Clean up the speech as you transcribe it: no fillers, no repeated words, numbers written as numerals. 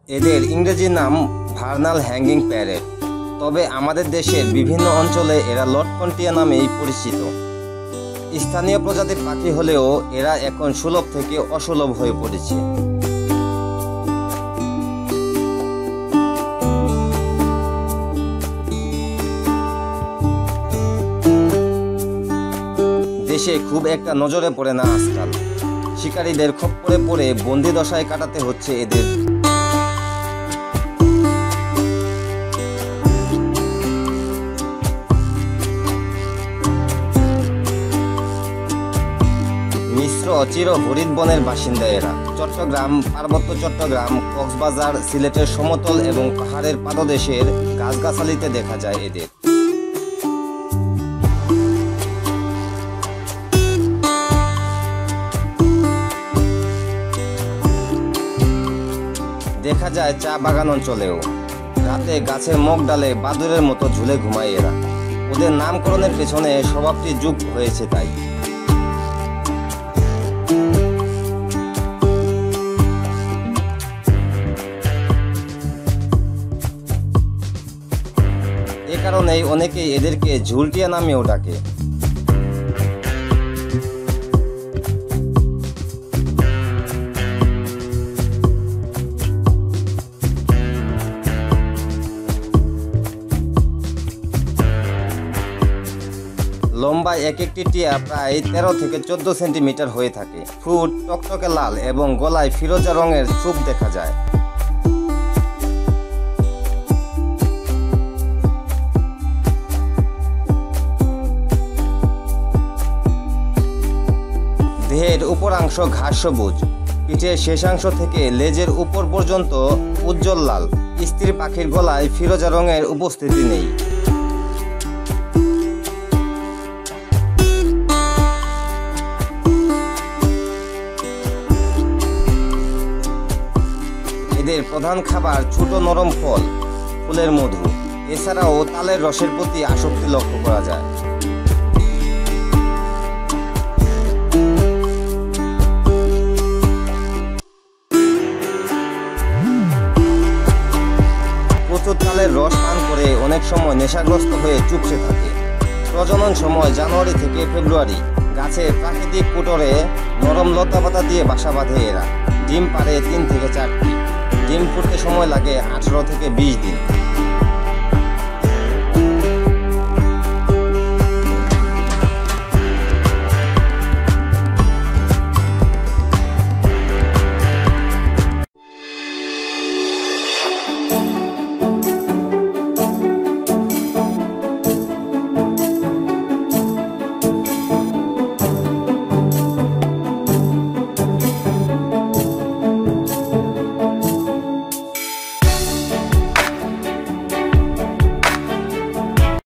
এদের ইংরেজি নাম ভার্নাল হ্যাঙ্গিং প্যারেট, তবে আমাদের দেশের বিভিন্ন অঞ্চলে এরা লটকন্টিয়া নামেই পরিচিত। স্থানীয় প্রজাতির পাখি হলেও এরা এখন সুলভ থেকে অসুলভ হয়ে পড়েছে। দেশে খুব একটা নজরে পড়ে না আজকাল। শিকারীদের খপ্পরে পড়ে বন্দি দশায় কাটাতে হচ্ছে এদের। মিশ্র চির হরিৎ বনের বাসিন্দা এরা। চট্টগ্রাম, পার্বত্য চট্টগ্রাম, কক্সবাজার, সিলেটের সমতল এবং পাহাড়ের পাদদেশের গাছগাছালিতে দেখা যায় এদের। দেখা যায় চা বাগান অঞ্চলেও। রাতে গাছের মগ ডালে বাদুড়ের মতো ঝুলে ঘুমায় এরা। ওদের নামকরণের পেছনে স্বভাবটি যুগ হয়েছে তাই। এ কারণেই অনেকেই এদেরকে ঝুলটিয়া নামেও ডাকে। লম্বা এক একটি টিয়া প্রায় 13 থেকে 14 সেন্টিমিটার হয়ে থাকে। ঠোঁট টকটকে লাল এবং গলায় ফিরোজা রঙের ছোপ দেখা যায়। দেহের উপরাংশ ঘাস সবুজ, পিঠের শেষাংশ থেকে লেজের উপর পর্যন্ত উজ্জ্বল লাল। স্ত্রী পাখির গলায় ফিরোজা রঙের উপস্থিতি নেই। এদের প্রধান খাবার ছোট নরম ফল, ফুলের মধু। এছাড়াও তালের রসের প্রতি আসক্তি লক্ষ্য করা যায়। প্রচুর তালের রস পান করে অনেক সময় নেশাগ্রস্ত হয়ে চুপসে থাকে। প্রজনন সময় জানুয়ারি থেকে ফেব্রুয়ারি। গাছের প্রাকৃতিক কুটরে নরম লতাপাতা দিয়ে বাসা বাঁধে এরা। ডিম পাড়ে 3 থেকে 4টি। ডিম ফুটতে সময় লাগে 18 থেকে 20 দিন।